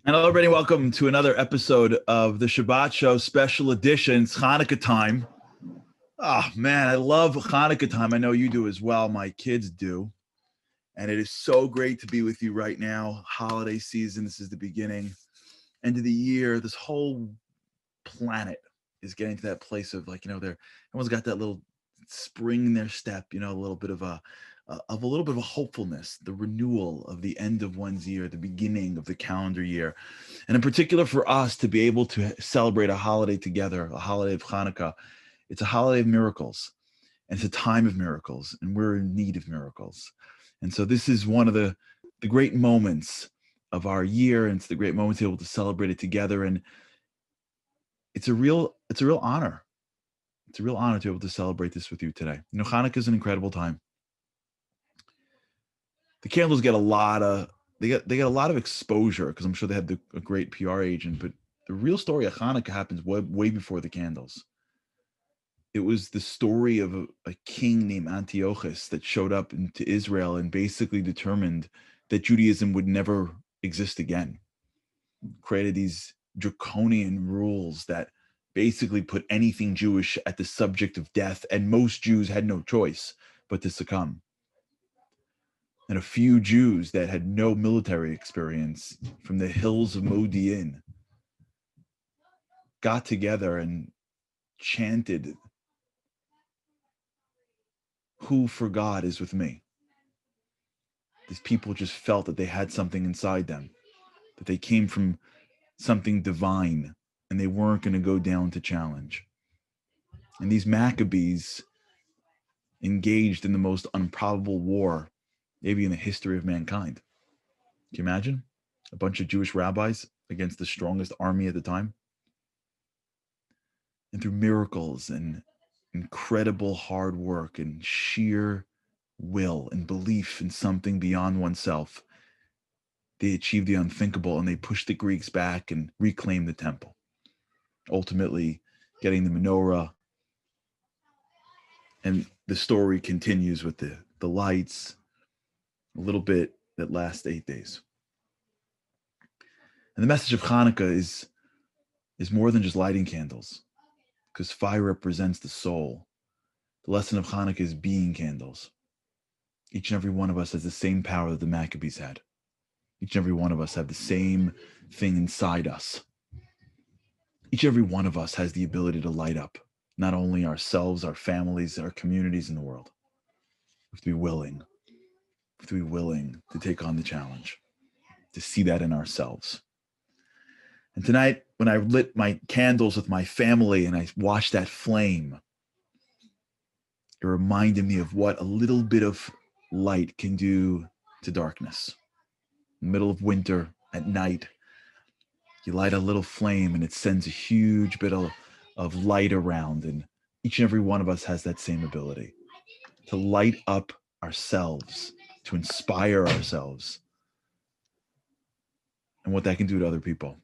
Hello, everybody. Welcome to another episode of the Shabbat Show Special Edition. It's Hanukkah time. Oh, man, I love Hanukkah time. I know you do as well. My kids do. And it is so great to be with you right now. Holiday season. This is the beginning. End of the year. This whole planet is getting to that place of everyone's got that little spring in their step, a little bit of a hopefulness, the renewal of the end of one's year, the beginning of the calendar year. And in particular for us to be able to celebrate a holiday together, a holiday of Hanukkah, it's a holiday of miracles. And it's a time of miracles, and we're in need of miracles. And so this is one of the great moments of our year, and it's the great moment to be able to celebrate it together. And it's a real honor. It's a real honor to be able to celebrate this with you today. Hanukkah is an incredible time. The candles get a lot of exposure because I'm sure they had a great PR agent, but the real story of Hanukkah happens way before the candles. It was the story of a king named Antiochus that showed up into Israel and basically determined that Judaism would never exist again. Created these draconian rules that basically put anything Jewish at the subject of death, and most Jews had no choice but to succumb. And a few Jews that had no military experience from the hills of Modi'in got together and chanted, "Who for God is with me?" These people just felt that they had something inside them, that they came from something divine, and they weren't going to go down to challenge. And these Maccabees engaged in the most improbable war maybe in the history of mankind. Can you imagine? A bunch of Jewish rabbis against the strongest army at the time. And through miracles and incredible hard work and sheer will and belief in something beyond oneself, they achieved the unthinkable, and they pushed the Greeks back and reclaimed the temple, ultimately getting the menorah. And the story continues with the lights, a little bit that lasts 8 days. And the message of Hanukkah is more than just lighting candles, because fire represents the soul. The lesson of Hanukkah is being candles. Each and every one of us has the same power that the Maccabees had. Each and every one of us have the same thing inside us. Each and every one of us has the ability to light up not only ourselves, our families, our communities in the world. We have to be willing. We have to be willing to take on the challenge, to see that in ourselves. And tonight, when I lit my candles with my family and I watched that flame, it reminded me of what a little bit of light can do to darkness. In the middle of winter, at night, you light a little flame and it sends a huge bit of light around. And each and every one of us has that same ability to light up ourselves, to inspire ourselves, and what that can do to other people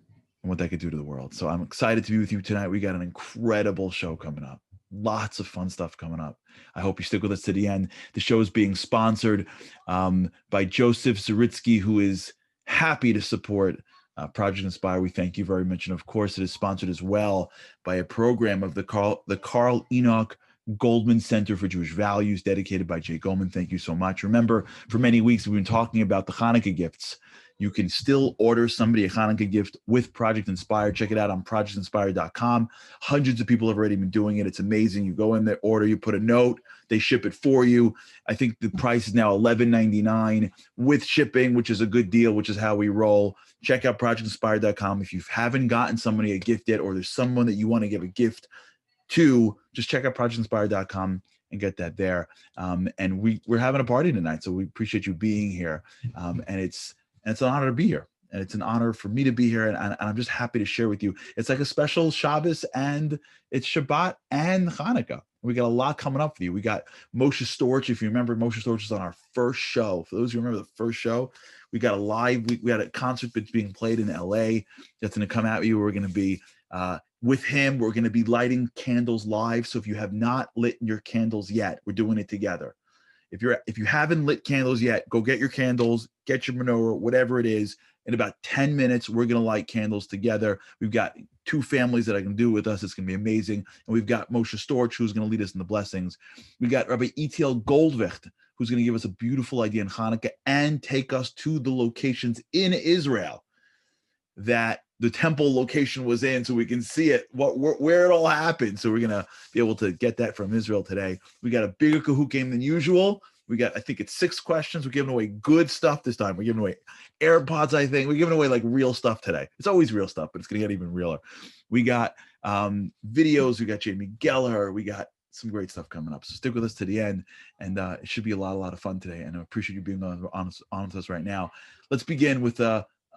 and what that could do to the world. So I'm excited to be with you tonight. We got an incredible show coming up. Lots of fun stuff coming up. I hope you stick with us to the end. The show is being sponsored by Joseph Zaritsky, who is happy to support Project Inspire. We thank you very much. And of course, it is sponsored as well by a program of the Carl Enoch Goldman Center for Jewish Values, dedicated by Jay Goldman. Thank you so much. Remember, for many weeks, we've been talking about the Hanukkah gifts. You can still order somebody a Hanukkah gift with Project Inspire. Check it out on projectinspire.com. Hundreds of people have already been doing it. It's amazing. You go in there, order, you put a note, they ship it for you. I think the price is now $11.99 with shipping, which is a good deal, which is how we roll. Check out projectinspire.com. If you haven't gotten somebody a gift yet, or there's someone that you want to give a gift to, just check out projectinspire.com and get that there. And we're having a party tonight, so we appreciate you being here. And it's an honor to be here. And it's an honor for me to be here. And I'm just happy to share with you. It's like a special Shabbos, and it's Shabbat and Hanukkah. We got a lot coming up for you. We got Moshe Storch. If you remember, Moshe Storch is on our first show. For those who remember the first show, we got we had a concert that's being played in LA that's going to come at you. We're going to be with him. We're going to be lighting candles live. So if you have not lit your candles yet, we're doing it together. If you haven't lit candles yet, go get your candles, get your menorah, whatever it is. In about 10 minutes, we're going to light candles together. We've got 2 families that are going to do with us. It's going to be amazing. And we've got Moshe Storch, who's going to lead us in the blessings. We got Rabbi E.T.L. Goldwicht, who's going to give us a beautiful idea in Hanukkah and take us to the locations in Israel that the temple location was in, so we can see it, where it all happened. So we're going to be able to get that from Israel today. We got a bigger Kahoot game than usual. We got, I think it's 6 questions. We're giving away good stuff this time. We're giving away AirPods, I think. We're giving away like real stuff today. It's always real stuff, but it's going to get even realer. We got videos. We got Jamie Geller. We got some great stuff coming up. So stick with us to the end, and it should be a lot of fun today. And I appreciate you being on with us right now. Let's begin with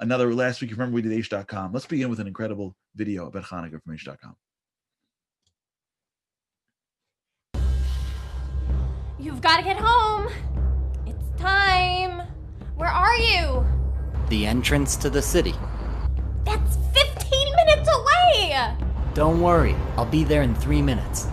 another, last week, you remember we did H.com. Let's begin with an incredible video about Hanukkah from H.com. You've got to get home. It's time. Where are you? The entrance to the city. That's 15 minutes away. Don't worry, I'll be there in 3 minutes.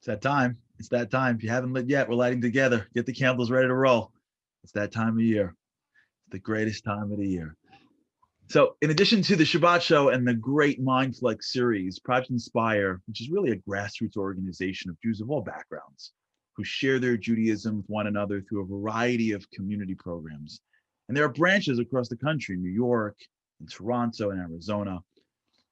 That time. It's that time. If you haven't lit yet, we're lighting together. Get the candles ready to roll. It's that time of year. It's the greatest time of the year. So in addition to the Shabbat show and the great MindFlex series, Project Inspire, which is really a grassroots organization of Jews of all backgrounds who share their Judaism with one another through a variety of community programs. And there are branches across the country, New York, and Toronto, and Arizona.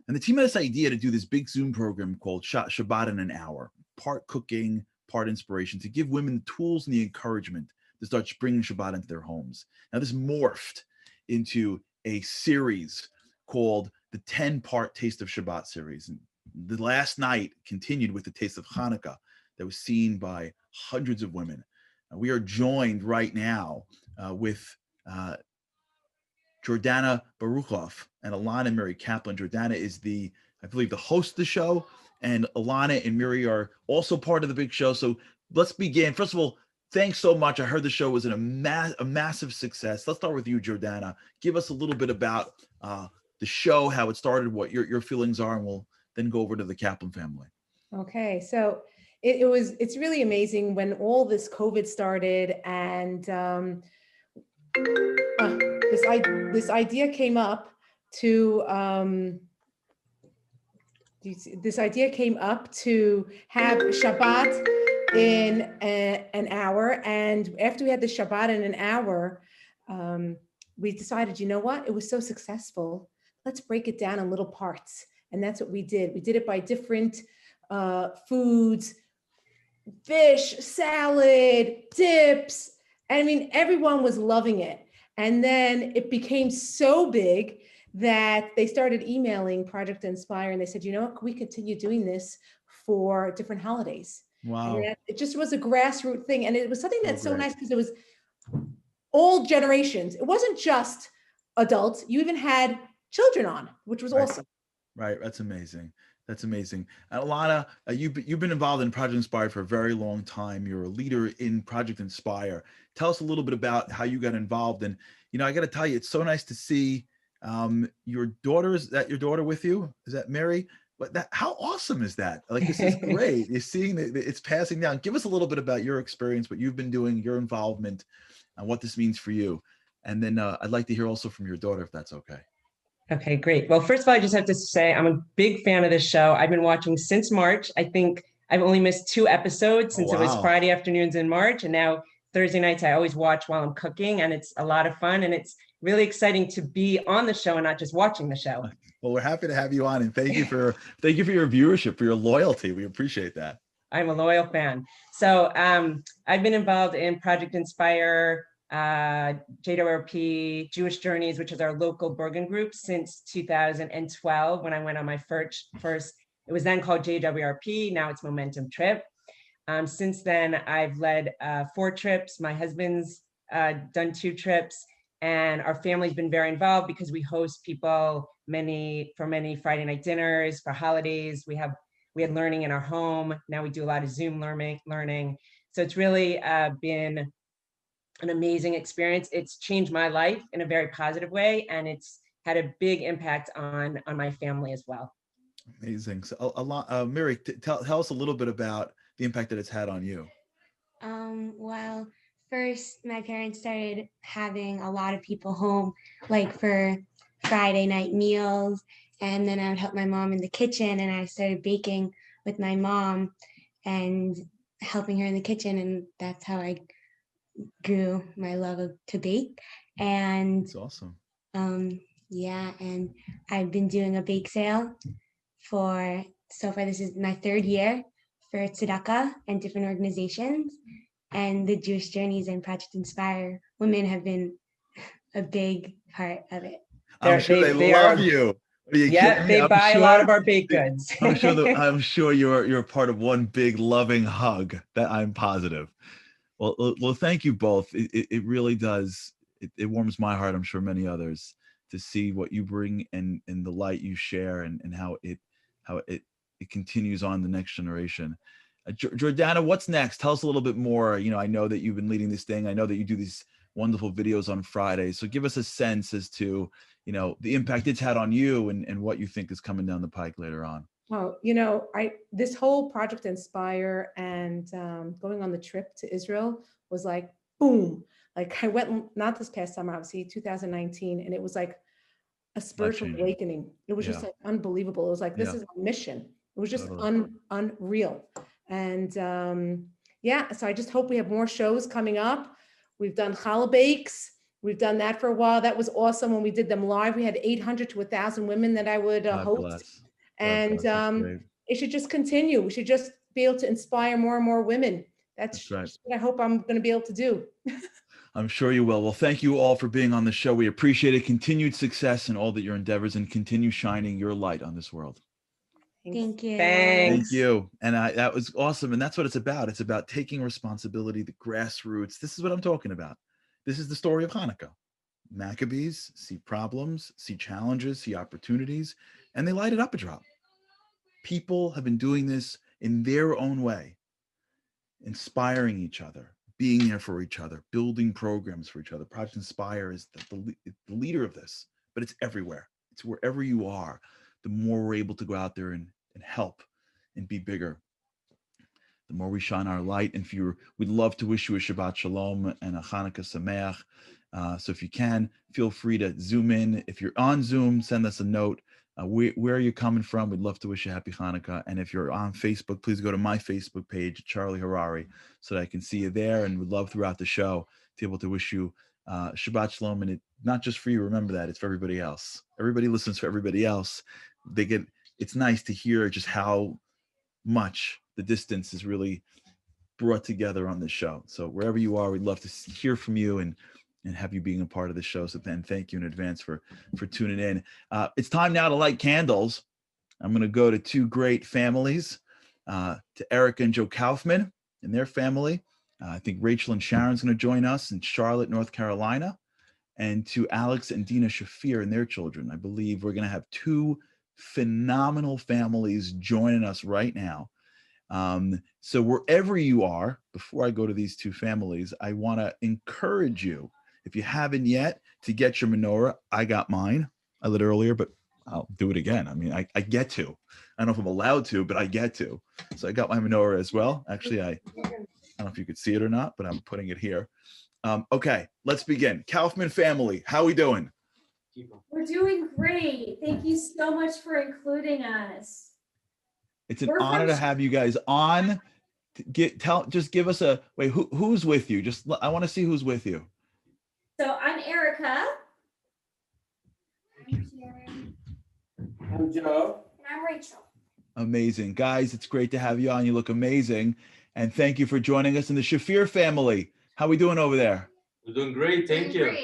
And the team had this idea to do this big Zoom program called Shabbat in an Hour, part cooking, part inspiration, to give women the tools and the encouragement to start bringing Shabbat into their homes. Now, this morphed into a series called the 10-part Taste of Shabbat series. And the last night continued with the Taste of Hanukkah that was seen by hundreds of women. We are joined right now with Jordana Baruchov and Alana Mary Kaplan. Jordana is I believe, the host of the show, and Alana and Miri are also part of the big show. So let's begin. First of all, thanks so much. I heard the show was a massive success. Let's start with you, Jordana. Give us a little bit about the show, how it started, what your feelings are, and we'll then go over to the Kaplan family. Okay, so it's really amazing when all this COVID started, and this idea came up to have Shabbat in an hour. And after we had the Shabbat in an hour, we decided, you know what? It was so successful. Let's break it down in little parts. And that's what we did. We did it by different foods, fish, salad, dips. I mean, everyone was loving it. And then it became so big that they started emailing Project Inspire, and they said, you know what, can we continue doing this for different holidays? Wow. And it just was a grassroots thing. And it was something that's so nice because it was all generations. It wasn't just adults. You even had children on, which was awesome. Right. That's amazing. That's amazing. And Alana, you've been involved in Project Inspire for a very long time. You're a leader in Project Inspire. Tell us a little bit about how you got involved. And I got to tell you, it's so nice to see your daughter. Is that your daughter with you? Is that Mary? But how awesome is that? Like, this is great. You're seeing that it's passing down. Give us a little bit about your experience, what you've been doing, your involvement, and what this means for you. And then I'd like to hear also from your daughter, if that's okay. Okay, great. Well, first of all, I just have to say I'm a big fan of this show. I've been watching since March. I think I've only missed 2 episodes since it was wow. Friday afternoons in March. And now Thursday nights, I always watch while I'm cooking, and it's a lot of fun. And it's really exciting to be on the show and not just watching the show. Well, we're happy to have you on, and thank you for your viewership, for your loyalty. We appreciate that. I'm a loyal fan. So I've been involved in Project Inspire, JWRP, Jewish Journeys, which is our local Bergen group, since 2012 when I went on my first, it was then called JWRP, now it's Momentum Trip. Since then, I've led 4 trips. My husband's done 2 trips, and our family's been very involved because we host people for many Friday night dinners, for holidays. We had learning in our home. Now we do a lot of Zoom learning. So it's really been an amazing experience. It's changed my life in a very positive way, and it's had a big impact on my family as well. Amazing. So a lot, Mary, tell us a little bit about the impact that it's had on you. Well, first my parents started having a lot of people home, like for Friday night meals, and then I would help my mom in the kitchen, and I started baking with my mom and helping her in the kitchen, and that's how I grew my love to bake. And It's awesome. Yeah, and I've been doing a bake sale so far this is my 3rd year for Tzedakah and different organizations, and the Jewish Journeys and Project Inspire women have been a big part of it. I'm sure they love you. Yeah, they buy a lot of our baked goods. I'm sure you're part of one big loving hug. That I'm positive. Well, thank you both. It really does. It warms my heart. I'm sure many others, to see what you bring and the light you share, and how it continues on the next generation. Jordana, what's next? Tell us a little bit more. I know that you've been leading this thing. I know that you do these wonderful videos on Friday. So give us a sense as to, the impact it's had on you, and what you think is coming down the pike later on. Well, this whole Project Inspire and going on the trip to Israel was like, boom. Like, I went, not this past summer, obviously 2019, and it was like a spiritual awakening. It was just like unbelievable. It was like, this is a mission. It was just unreal. And so I just hope we have more shows coming up. We've done challah bakes. We've done that for a while. That was awesome. When we did them live, we had 800 to 1,000 women that I would host. And it should just continue. We should just be able to inspire more and more women. That's right. What I hope I'm going to be able to do. I'm sure you will. Well, thank you all for being on the show. We appreciate it. Continued success in all that your endeavors, and continue shining your light on this world. Thank you. Thanks. Thank you. And that was awesome. And that's what it's about. It's about taking responsibility, the grassroots. This is what I'm talking about. This is the story of Hanukkah. Maccabees see problems, see challenges, see opportunities, and they light it up a drop. People have been doing this in their own way, inspiring each other, being there for each other, building programs for each other. Project Inspire is the leader of this, but it's everywhere. It's wherever you are. The more we're able to go out there and help and be bigger, the more we shine our light. And we'd love to wish you a Shabbat Shalom and a Hanukkah Sameach. So if you can, feel free to Zoom in. If you're on Zoom, send us a note. Where are you coming from? We'd love to wish you happy Hanukkah. And if you're on Facebook, please go to my Facebook page, Charlie Harari, so that I can see you there. And we'd love throughout the show to be able to wish you Shabbat Shalom. And not just for you, remember that, it's for everybody else. Everybody listens for everybody else. It's nice to hear just how much the distance is really brought together on this show. So wherever you are, we'd love to hear from you and have you being a part of the show. So then thank you in advance for tuning in. It's time now to light candles. I'm going to go to 2 great families, to Erica and Joe Kaufman and their family. I think Rachel and Sharon's going to join us in Charlotte, North Carolina, and to Alex and Dina Shafir and their children. I believe we're going to have 2 phenomenal families joining us right now. So wherever you are, before I go to these two families, I want to encourage you, if you haven't yet, to get your menorah. I got mine. I lit earlier, but I'll do it again. I mean, I get to. I don't know if I'm allowed to, but I get to. So I got my menorah as well. Actually, I don't know if you could see it or not, but I'm putting it here. Okay, let's begin. Kaufman family, how we doing? We're doing great. Thank you so much for including us. It's an honor to have you guys on. Just give us a wait. Who's with you? I want to see who's with you. So I'm Erica. I'm Sharon. I'm Joe. And I'm Rachel. Amazing, guys. It's great to have you on. You look amazing, and thank you for joining us in the Shafir family. How we doing over there? We're doing great. Thank you.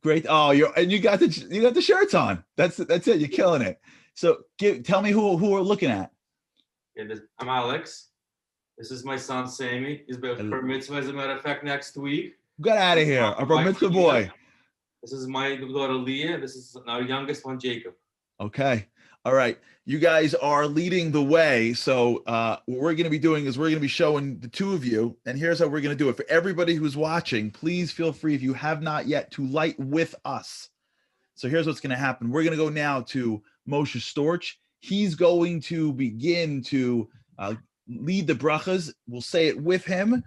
Great. Oh, you got the shirts on. That's it. You're killing it. So tell me who we're looking at. Yeah, I'm Alex. This is my son Sammy. He's bar mitzvah, as a matter of fact, next week. Get out of here, a bar mitzvah boy. This is my daughter Leah. This is our youngest one, Jacob. Okay. All right. You guys are leading the way. So what we're going to be doing is we're going to be showing the two of you. And here's how we're going to do it. For everybody who's watching, please feel free, if you have not yet, to light with us. So here's what's going to happen. We're going to go now to Moshe Storch. He's going to begin to lead the brachas. We'll say it with him.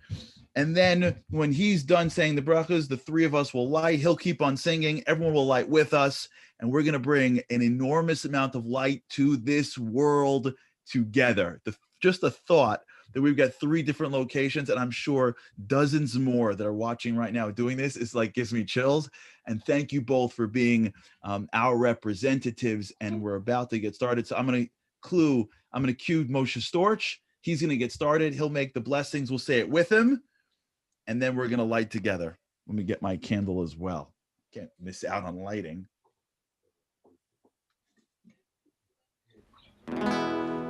And then when he's done saying the brachas, the three of us will light. He'll keep on singing. Everyone will light with us. And we're going to bring an enormous amount of light to this world together. Just a thought that we've got 3 different locations, and I'm sure dozens more that are watching right now doing this is gives me chills. And thank you both for being our representatives. And we're about to get started. So I'm going to cue Moshe Storch. He's going to get started. He'll make the blessings. We'll say it with him. And then we're going to light together. Let me get my candle as well. Can't miss out on lighting.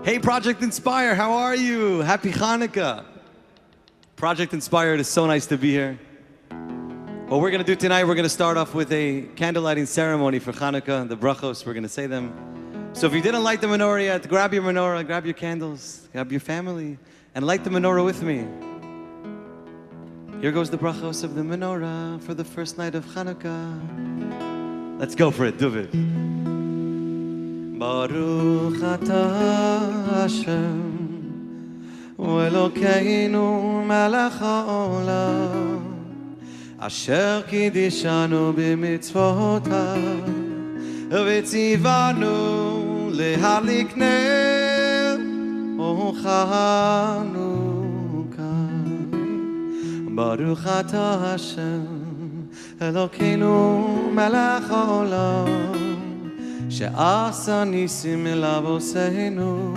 Hey, Project Inspire, how are you? Happy Hanukkah. Project Inspire, it is so nice to be here. What we're going to do tonight, we're going to start off with a candle lighting ceremony for Hanukkah, the brachos, we're going to say them. So if you didn't light the menorah yet, grab your menorah, grab your candles, grab your family, and light the menorah with me. Here goes the brachos of the menorah for the first night of Hanukkah. Let's go for it, David. Baruch atah Hashem Elokeinu melech haolam Asher kidishanu b'mitzvotav V'tzivanu lehadlik ner o Chanukah Baruch atah Hashem Elokeinu melech haolam שעשה ניסים לבוסינו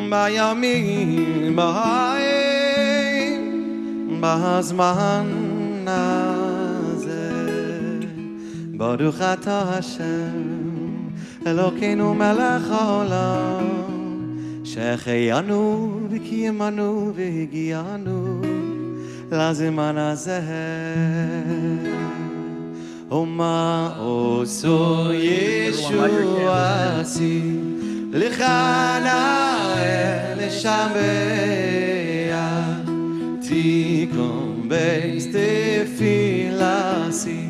בימים בהם בזמן הזה ברוך אתה השם אלוקינו מלך העולם שהחיינו וקיימנו והגיענו לזמן הזה Oma oso Yeshuasi L'chana l'shameach Tikkun beis tefilasi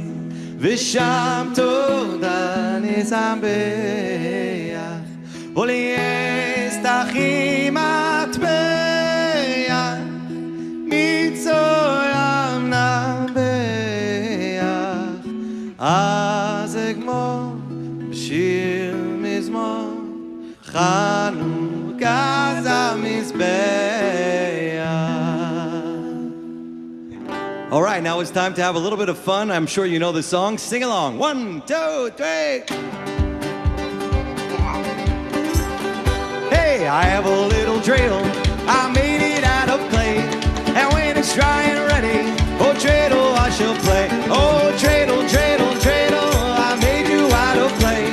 V'sham toda nizambeach Olies tachim atbeach Mitzoyam nabeach אז אגמור בשיר מזמור חנוכה זה המזבח. All right, now it's time to have a little bit of fun. I'm sure you know the song. Sing along. 1, 2, 3. Hey, I have a little dreidel. I made it out of clay. And when it's dry and ready, oh, dreidel, I shall play. Oh, dreidel, dreidel, dreidel, I made you out of clay.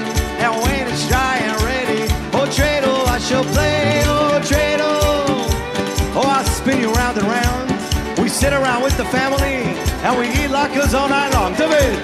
And when it's dry and ready, oh, dreidel, I shall play. Oh, dreidel, oh, I'll spin you round and round. We sit around with the family, and we eat latkes all night long. David.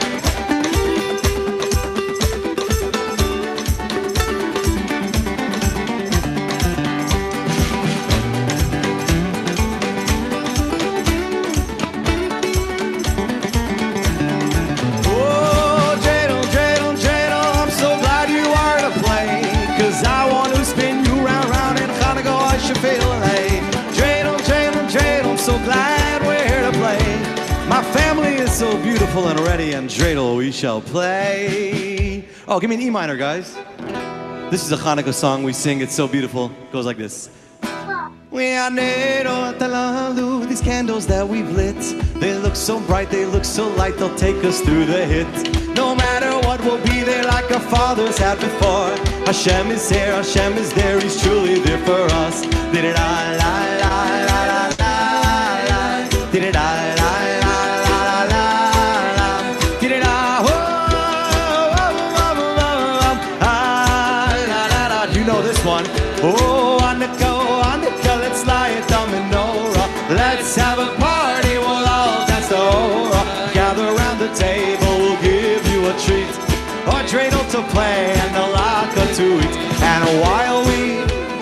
play. My family is so beautiful and ready, and dreidel we shall play. Oh, give me an E minor, guys. This is a Hanukkah song we sing. It's so beautiful. It goes like this. These candles that we've lit, they look so bright, they look so light, they'll take us through the hit. No matter what, we'll be there like our fathers had before. Hashem is here, Hashem is there, He's truly there for us. You know this one. Oh, Hanukkah, let's light the menorah. Let's have a party, we'll all dance the hora. Gather around the table, we'll give you a treat. A dreidel to play and a latke to eat. And while we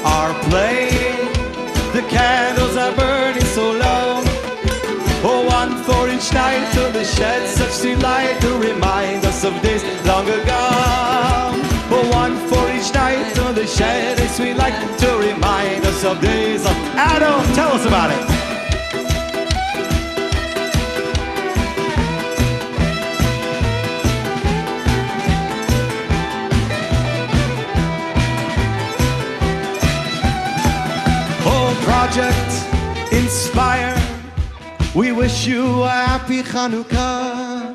are playing, the candles are burning so low. Oh, one for each night till they shed such sweet light to remind us of days long ago. Oh, one for each night till they shed a sweet light to remind us of days of Adam. Tell us about it. Oh, Project Inspire, we wish you a happy Chanukah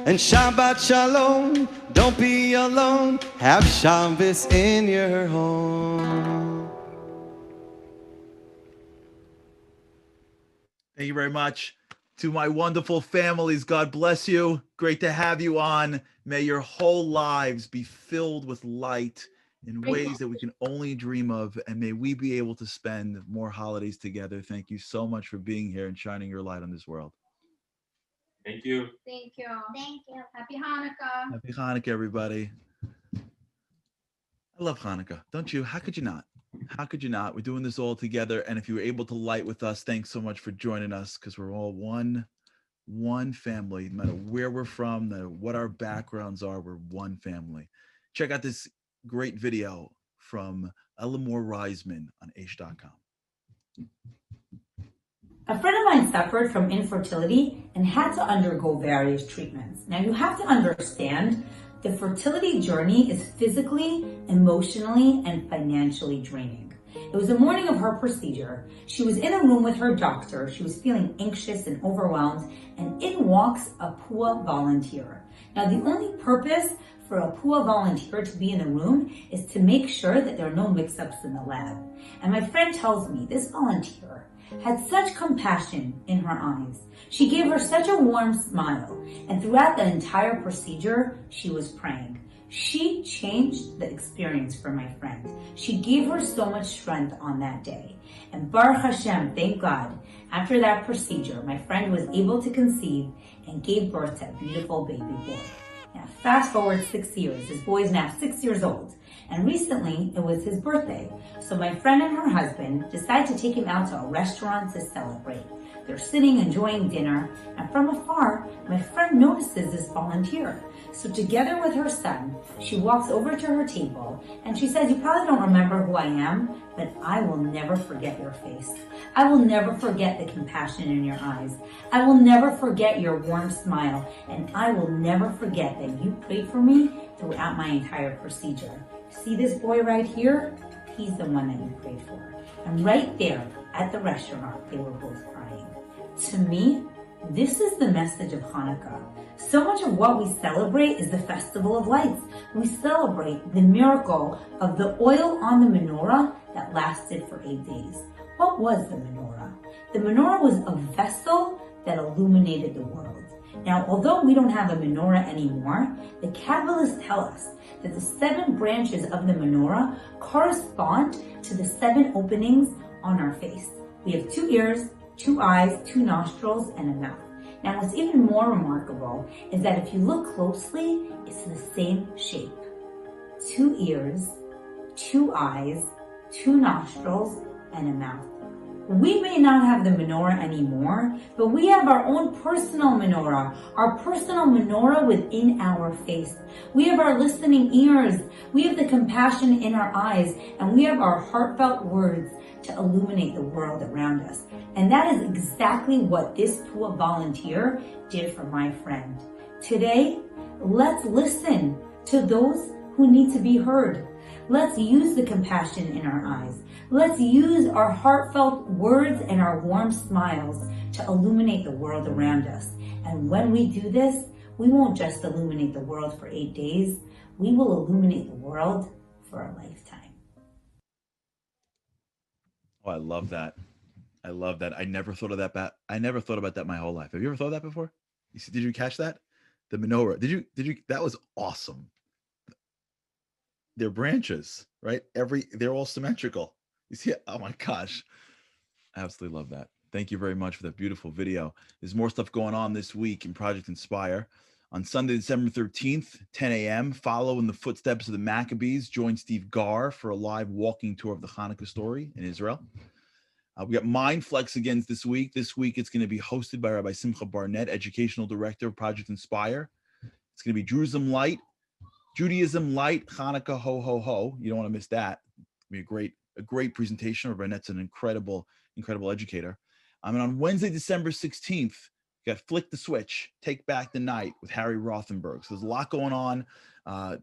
and Shabbat Shalom. Don't be alone. Have Shabbos in your home. Thank you very much to my wonderful families. God bless you. Great to have you on. May your whole lives be filled with light in ways that we can only dream of. And may we be able to spend more holidays together. Thank you so much for being here and shining your light on this world. Thank you. Thank you. Thank you. Happy Hanukkah. Happy Hanukkah, everybody. I love Hanukkah. Don't you? How could you not? How could you not? We're doing this all together. And if you were able to light with us, thanks so much for joining us, because we're all one family. No matter where we're from, no matter what our backgrounds are, we're one family. Check out this great video from Elmore Reisman on Aish.com. A friend of mine suffered from infertility and had to undergo various treatments. Now you have to understand the fertility journey is physically, emotionally, and financially draining. It was the morning of her procedure. She was in a room with her doctor. She was feeling anxious and overwhelmed, and in walks a PUA volunteer. Now the only purpose for a PUA volunteer to be in the room is to make sure that there are no mix-ups in the lab. And my friend tells me this volunteer had such compassion in her eyes. She gave her such a warm smile, and throughout the entire procedure, she was praying. She changed the experience for my friend. She gave her so much strength on that day. And Baruch Hashem, thank God, after that procedure, my friend was able to conceive and gave birth to a beautiful baby boy. Now, fast forward 6 years. This boy is now 6 years old. And recently, it was his birthday. So my friend and her husband decided to take him out to a restaurant to celebrate. They're sitting enjoying dinner, and from afar, my friend notices this volunteer. So together with her son, she walks over to her table and she says, "You probably don't remember who I am, but I will never forget your face. I will never forget the compassion in your eyes. I will never forget your warm smile, and I will never forget that you prayed for me throughout my entire procedure. See this boy right here? He's the one that you prayed for." And right there at the restaurant, they were both crying. To me, this is the message of Hanukkah. So much of what we celebrate is the Festival of Lights. We celebrate the miracle of the oil on the menorah that lasted for 8 days. What was the menorah? The menorah was a vessel that illuminated the world. Now, although we don't have a menorah anymore, the Kabbalists tell us that the 7 branches of the menorah correspond to the 7 openings on our face. We have 2 ears, 2 eyes, 2 nostrils, and a mouth. Now, what's even more remarkable is that if you look closely, it's the same shape. 2 ears, 2 eyes, 2 nostrils, and a mouth. We may not have the menorah anymore, but we have our own personal menorah within our face. We have our listening ears, we have the compassion in our eyes, and we have our heartfelt words to illuminate the world around us. And that is exactly what this poor volunteer did for my friend. Today, let's listen to those who need to be heard. Let's use the compassion in our eyes. Let's use our heartfelt words and our warm smiles to illuminate the world around us. And when we do this, we won't just illuminate the world for 8 days. We will illuminate the world for a lifetime. Oh, I love that. I love that. I never thought of that. I never thought about that my whole life. Have you ever thought of that before? Did you catch that? The menorah. Did you? That was awesome. They're branches, right? They're all symmetrical. You see it? Oh my gosh. I absolutely love that. Thank you very much for that beautiful video. There's more stuff going on this week in Project Inspire. On Sunday, December 13th, 10 a.m., follow in the footsteps of the Maccabees. Join Steve Garr for a live walking tour of the Hanukkah story in Israel. We got MindFlex again this week. This week, it's going to be hosted by Rabbi Simcha Barnett, Educational Director of Project Inspire. It's going to be Judaism Light, Hanukkah, ho, ho, ho. You don't want to miss that. It'll be a great presentation. Rabbi Barnett's an incredible educator. And on Wednesday, December 16th, you got Flick the Switch, Take Back the Night with Harry Rothenberg. So there's a lot going on.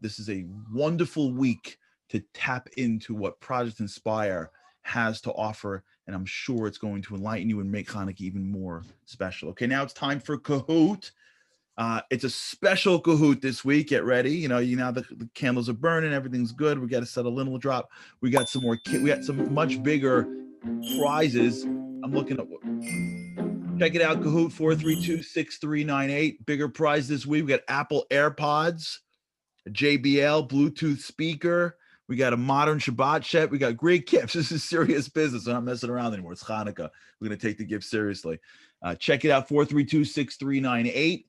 This is a wonderful week to tap into what Project Inspire has to offer, and I'm sure it's going to enlighten you and make Hanukkah even more special. Okay, now it's time for Kahoot. It's a special Kahoot this week. Get ready. You know the candles are burning, everything's good. We got to set a little drop. We got some more. We got some much bigger prizes. I'm looking at. Check it out, Kahoot 432-6398. Bigger prize this week. We got Apple AirPods, a JBL Bluetooth speaker. We got a modern Shabbat set. We got great gifts. This is serious business. I'm not messing around anymore. It's Hanukkah. We're going to take the gift seriously. Check it out, 432-6398.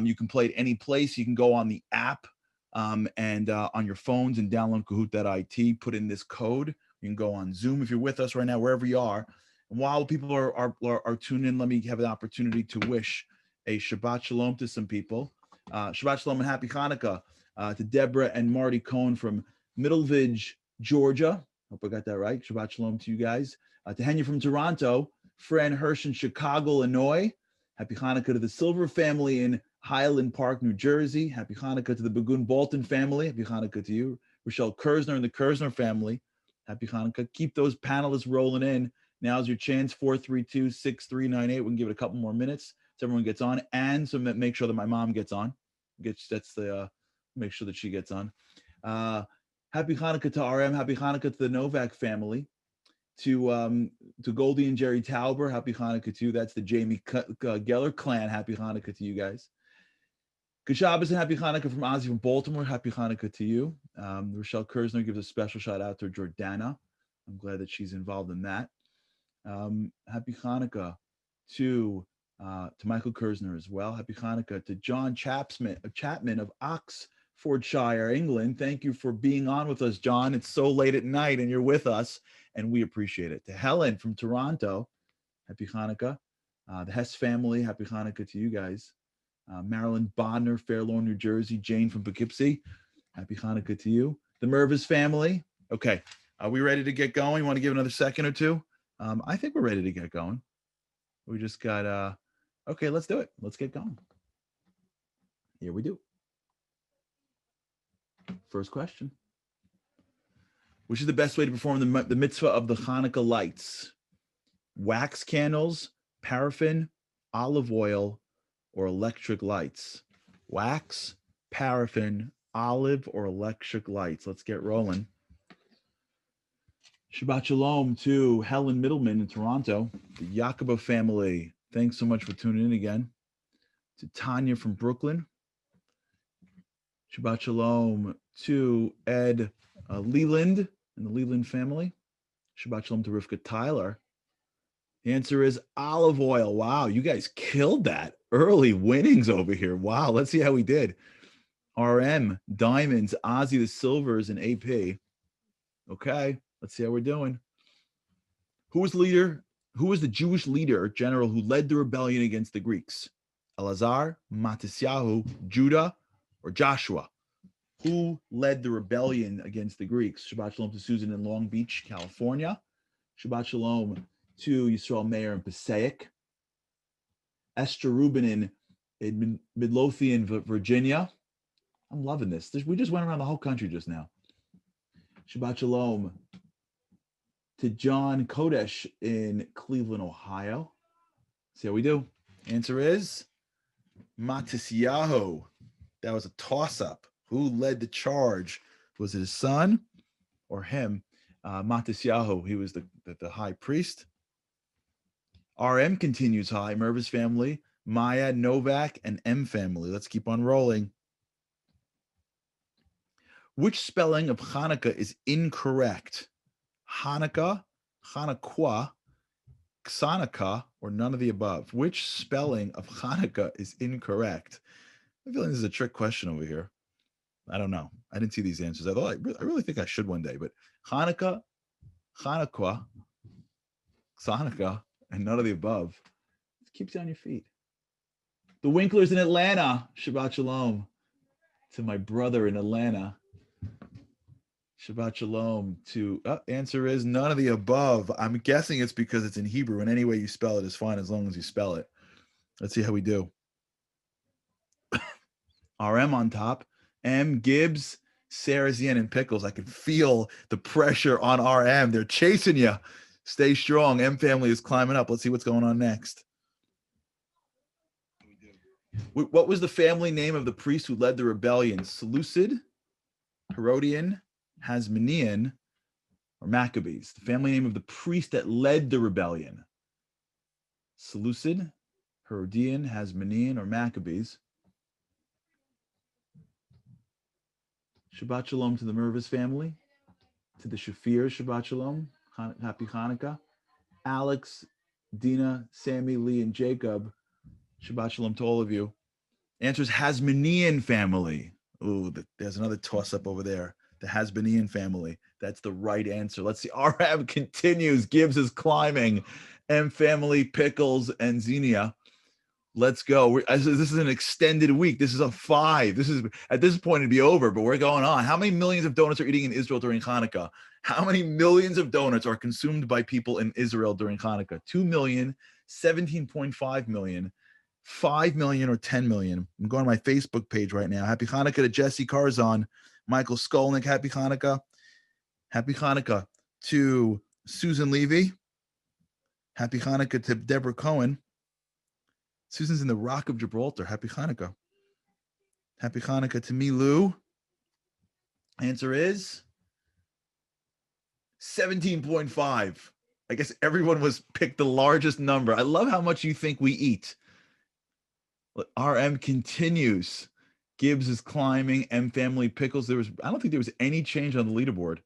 You can play it any place. You can go on the app and on your phones and download Kahoot.it. Put in this code. You can go on Zoom if you're with us right now, wherever you are. And while people are tuned in, let me have an opportunity to wish a Shabbat Shalom to some people. Shabbat Shalom and Happy Hanukkah to Deborah and Marty Cohn from Middleville, Georgia. Hope I got that right. Shabbat Shalom to you guys. To Henya from Toronto, Fran Hirsch in Chicago, Illinois. Happy Hanukkah to the Silver family in Highland Park, New Jersey. Happy Hanukkah to the Bagun Bolton family. Happy Hanukkah to you. Rochelle Kersner and the Kersner family. Happy Hanukkah. Keep those panelists rolling in. Now's your chance, 432-6398. We can give it a couple more minutes so everyone gets on, and so make sure that my mom gets on. Make sure that she gets on. Happy Hanukkah to RM. Happy Hanukkah to the Novak family. To Goldie and Jerry Tauber. Happy Hanukkah to you. That's the Jamie Geller clan. Happy Hanukkah to you guys. Good Shabbos and Happy Hanukkah from Ozzy from Baltimore. Happy Hanukkah to you. Rochelle Kersner gives a special shout out to Jordana. I'm glad that she's involved in that. Happy Hanukkah to Michael Kersner as well. Happy Hanukkah to John Chapman of Oxfordshire, England. Thank you for being on with us, John. It's so late at night and you're with us, and we appreciate it. To Helen from Toronto, Happy Hanukkah. The Hess family, Happy Hanukkah to you guys. Marilyn Bodner, Fairlawn, New Jersey. Jane from Poughkeepsie, Happy Hanukkah to you. The Mervis family. Okay, are we ready to get going? You want to give another second or two? I think we're ready to get going. We just got, okay, let's do it. Let's get going. Here we do. First question. Which is the best way to perform the mitzvah of the Hanukkah lights? Wax candles, paraffin, olive oil, or electric lights? Wax, paraffin, olive, or electric lights? Let's get rolling. Shabbat Shalom to Helen Middleman in Toronto, the Yakuba family. Thanks so much for tuning in again. To Tanya from Brooklyn. Shabbat Shalom to Ed Leland and the Leland family. Shabbat Shalom to Rivka Tyler. The answer is olive oil. Wow, you guys killed that. Early winnings over here. Wow, let's see how we did. RM, Diamonds, Ozzy the Silvers, and AP. Okay, let's see how we're doing. Who was the Jewish leader, general, who led the rebellion against the Greeks? Elazar, Matisyahu, Judah, or Joshua? Who led the rebellion against the Greeks? Shabbat Shalom to Susan in Long Beach, California. Shabbat Shalom to Yisrael Meir in Passaic, Esther Rubin in Midlothian, Virginia. I'm loving this. We just went around the whole country just now. Shabbat Shalom to John Kodesh in Cleveland, Ohio. See how we do? Answer is Matisyahu. That was a toss-up. Who led the charge? Was it his son or him? Matisyahu. He was the high priest. RM continues high. Mervis family, Maya, Novak, and M family. Let's keep on rolling. Which spelling of Hanukkah is incorrect? Hanukkah, Chanukah, Chanukah, or none of the above? Which spelling of Hanukkah is incorrect? I'm feeling this is a trick question over here. I don't know. I didn't see these answers. I really think I should one day, but Hanukkah, Chanukah, Chanukah, and none of the above. It keeps you on your feet. The Winklers in Atlanta. Shabbat Shalom to my brother in Atlanta. Shabbat Shalom to, answer is none of the above. I'm guessing it's because it's in Hebrew, and any way you spell it is fine as long as you spell it. Let's see how we do. RM on top. M, Gibbs, Sarazian, and Pickles. I can feel the pressure on RM. They're chasing you. Stay strong. M family is climbing up. Let's see what's going on next. What was the family name of the priest who led the rebellion? Seleucid, Herodian, Hasmonean, or Maccabees? The family name of the priest that led the rebellion. Seleucid, Herodian, Hasmonean, or Maccabees? Shabbat Shalom to the Mervis family, to the Shafirs, Shabbat Shalom, Happy Hanukkah. Alex, Dina, Sammy, Lee, and Jacob, Shabbat Shalom to all of you. Answer is Hasmonean family. Ooh, there's another toss-up over there. The Hasmonean family. That's the right answer. Let's see. RM continues. Gibbs is climbing. M family, Pickles, and Xenia. Let's go. This is an extended week. This is a 5. This is, at this point, it'd be over, but we're going on. How many millions of donuts are eating in Israel during Hanukkah? How many millions of donuts are consumed by people in Israel during Hanukkah? 2 million, 17.5 million, 5 million, or 10 million. I'm going to my Facebook page right now. Happy Hanukkah to Jesse Carzon, Michael Skolnick. Happy Hanukkah. Happy Hanukkah to Susan Levy. Happy Hanukkah to Deborah Cohen. Susan's in the Rock of Gibraltar. Happy Hanukkah. Happy Hanukkah to me, Lou. Answer is 17.5. I guess everyone was picked the largest number. I love how much you think we eat. RM continues. Gibbs is climbing. M family, Pickles. I don't think there was any change on the leaderboard.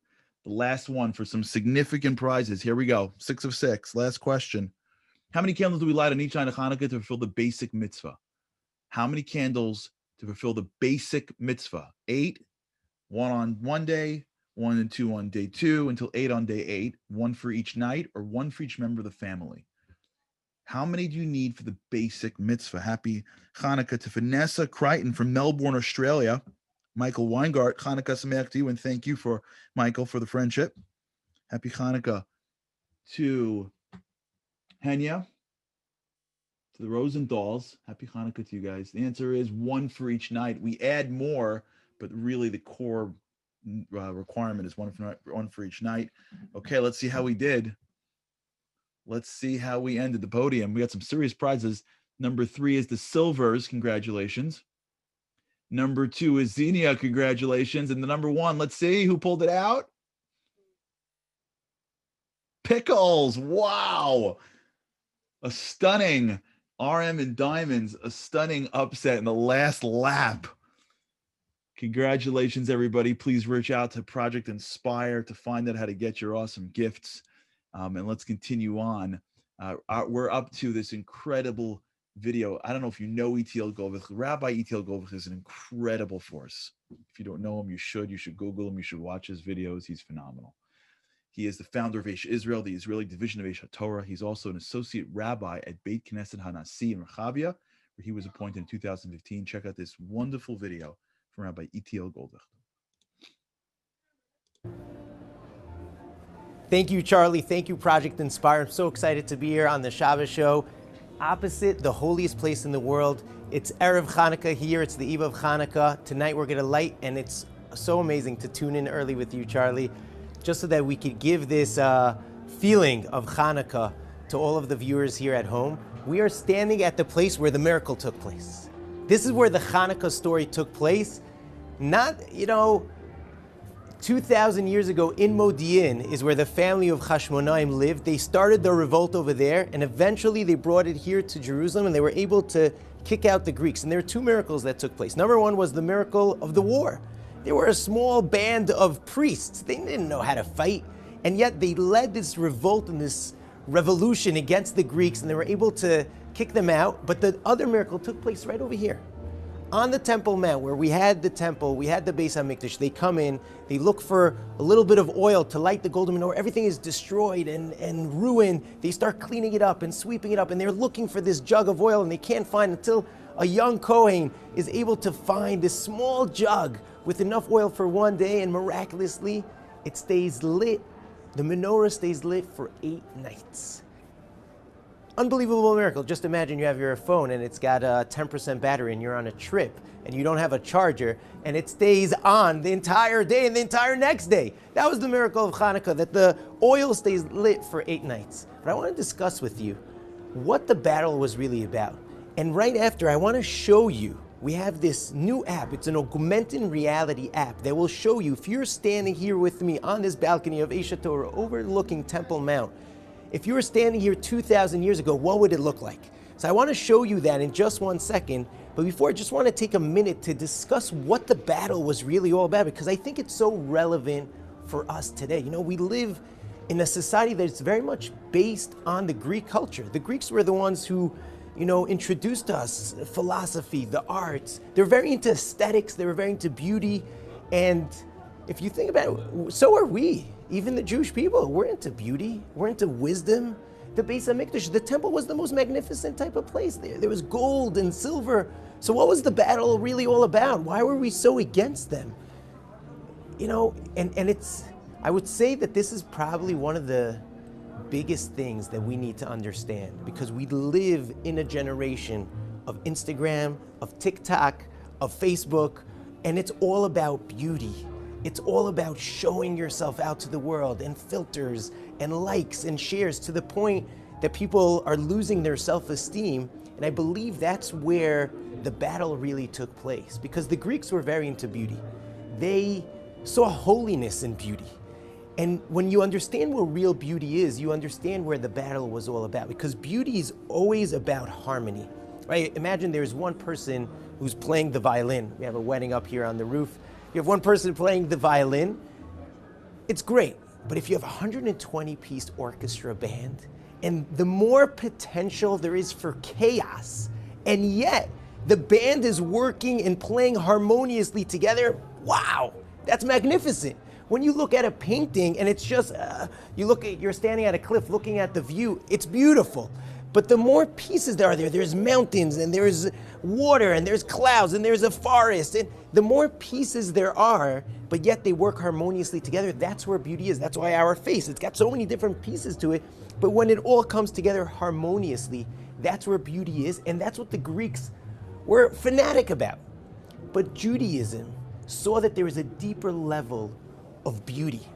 The last one for some significant prizes. Here we go. 6 of 6. Last question. How many candles do we light on each night of Hanukkah to fulfill the basic mitzvah? How many candles to fulfill the basic mitzvah? 8, 1 on one day, 1 and 2 on day 2, until 8 on day 8, 1 for each night, or 1 for each member of the family. How many do you need for the basic mitzvah? Happy Hanukkah to Vanessa Crichton from Melbourne, Australia. Michael Weingart, Hanukkah Sameach to you, and thank you for Michael for the friendship. Happy Hanukkah to Henya, to the Rosenthal's. Happy Hanukkah to you guys. The answer is 1 for each night. We add more, but really the core requirement is 1 for each night. Okay, let's see how we did. Let's see how we ended the podium. We got some serious prizes. Number 3 is the Silvers. Congratulations. Number 2 is Xenia. Congratulations. And the number 1, let's see who pulled it out. Pickles. Wow. A stunning RM and Diamonds, a stunning upset in the last lap. Congratulations, everybody. Please reach out to Project Inspire to find out how to get your awesome gifts. And let's continue on. We're up to this incredible video. I don't know if you know E.T.L. Govich. Rabbi E.T.L. Govich is an incredible force. If you don't know him, you should. You should Google him. You should watch his videos. He's phenomenal. He is the founder of Eish Israel, the Israeli division of Eish HaTorah. He's also an associate rabbi at Beit Knesset Hanassi in Rehavia, where he was appointed in 2015. Check out this wonderful video from Rabbi E.T.L. Goldich. Thank you, Charlie. Thank you, Project Inspire. I'm so excited to be here on the Shabbat show, opposite the holiest place in the world. It's Erev Hanukkah here. It's the eve of Hanukkah. Tonight we're going to light, and it's so amazing to tune in early with you, Charlie, just so that we could give this feeling of Hanukkah to all of the viewers here at home. We are standing at the place where the miracle took place. This is where the Hanukkah story took place. Not, 2,000 years ago in Modi'in is where the family of Hashmonaim lived. They started the revolt over there, and eventually they brought it here to Jerusalem, and they were able to kick out the Greeks. And there are two miracles that took place. Number one was the miracle of the war. They were a small band of priests. They didn't know how to fight, and yet they led this revolt and this revolution against the Greeks, and they were able to kick them out. But the other miracle took place right over here. On the Temple Mount, where we had the temple, we had the Beis HaMikdash, they come in, they look for a little bit of oil to light the golden menorah. Everything is destroyed and ruined. They start cleaning it up and sweeping it up, and they're looking for this jug of oil, and they can't find it until a young Kohen is able to find this small jug with enough oil for one day, and miraculously, it stays lit. The menorah stays lit for 8 nights. Unbelievable miracle. Just imagine you have your phone and it's got a 10% battery and you're on a trip and you don't have a charger and it stays on the entire day and the entire next day. That was the miracle of Hanukkah, that the oil stays lit for 8 nights. But I want to discuss with you what the battle was really about. And right after, I want to show you, we have this new app. It's an augmented reality app that will show you, if you're standing here with me on this balcony of Esha Torah overlooking Temple Mount, if you were standing here 2,000 years ago, what would it look like? So I want to show you that in just 1 second. But before, I just want to take a minute to discuss what the battle was really all about, because I think it's so relevant for us today. We live in a society that's very much based on the Greek culture. The Greeks were the ones who, introduced us philosophy, the arts. They're very into aesthetics. They were very into beauty. And if you think about it, so are we. Even the Jewish people, we're into beauty, we're into wisdom. The Beis HaMikdash, the temple was the most magnificent type of place there. There was gold and silver. So what was the battle really all about? Why were we so against them? And it's, I would say that this is probably one of the biggest things that we need to understand, because we live in a generation of Instagram, of TikTok, of Facebook, and it's all about beauty. It's all about showing yourself out to the world, and filters and likes and shares, to the point that people are losing their self-esteem. And I believe that's where the battle really took place, because the Greeks were very into beauty. They saw holiness in beauty. And when you understand what real beauty is, you understand where the battle was all about, because beauty is always about harmony, right? Imagine there's one person who's playing the violin. We have a wedding up here on the roof. You have one person playing the violin, it's great. But if you have a 120-piece orchestra band, and the more potential there is for chaos, and yet the band is working and playing harmoniously together, wow, that's magnificent. When you look at a painting and it's just, you're standing at a cliff looking at the view, it's beautiful. But the more pieces there are there's mountains and there's water and there's clouds and there's a forest. And the more pieces there are, but yet they work harmoniously together, that's where beauty is. That's why our face, it's got so many different pieces to it. But when it all comes together harmoniously, that's where beauty is. And that's what the Greeks were fanatic about. But Judaism saw that there was a deeper level of beauty.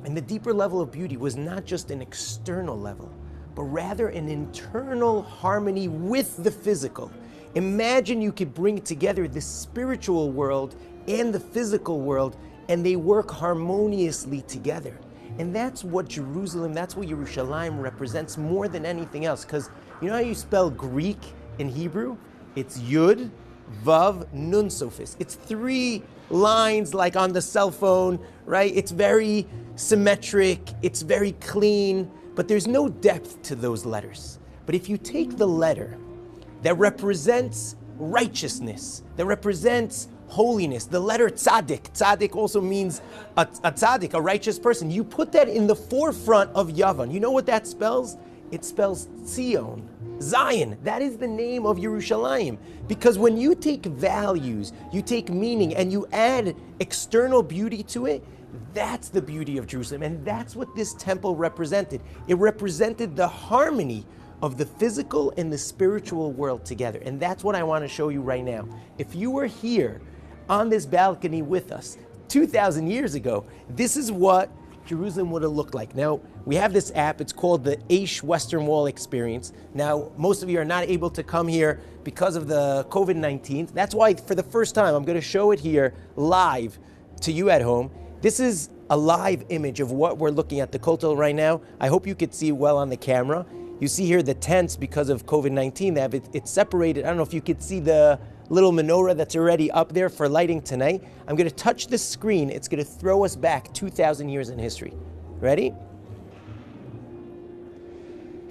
And the deeper level of beauty was not just an external level, but rather an internal harmony with the physical. Imagine you could bring together the spiritual world and the physical world, and they work harmoniously together. And that's what Jerusalem, that's what Yerushalayim represents more than anything else. Because you know how you spell Greek in Hebrew? It's Yud, Vav, Nun Sofis. It's 3 lines like on the cell phone, right? It's very symmetric, it's very clean, but there's no depth to those letters. But if you take the letter that represents righteousness, that represents holiness, the letter tzaddik, tzaddik also means a tzaddik, a righteous person, you put that in the forefront of Yavan. You know what that spells? It spells Tzion. Zion, that is the name of Yerushalayim. Because when you take values, you take meaning, and you add external beauty to it, that's the beauty of Jerusalem. And that's what this temple represented. It represented the harmony of the physical and the spiritual world together. And that's what I want to show you right now. If you were here on this balcony with us 2,000 years ago, this is what Jerusalem would have looked like. Now, we have this app, it's called the Aish Western Wall Experience. Now, most of you are not able to come here because of the COVID-19. That's why, for the first time, I'm going to show it here live to you at home. This is a live image of what we're looking at, the Kotel right now. I hope you could see well on the camera. You see here the tents, because of COVID-19, they have it's separated. I don't know if you could see the little menorah that's already up there for lighting tonight. I'm going to touch the screen. It's going to throw us back 2,000 years in history. Ready?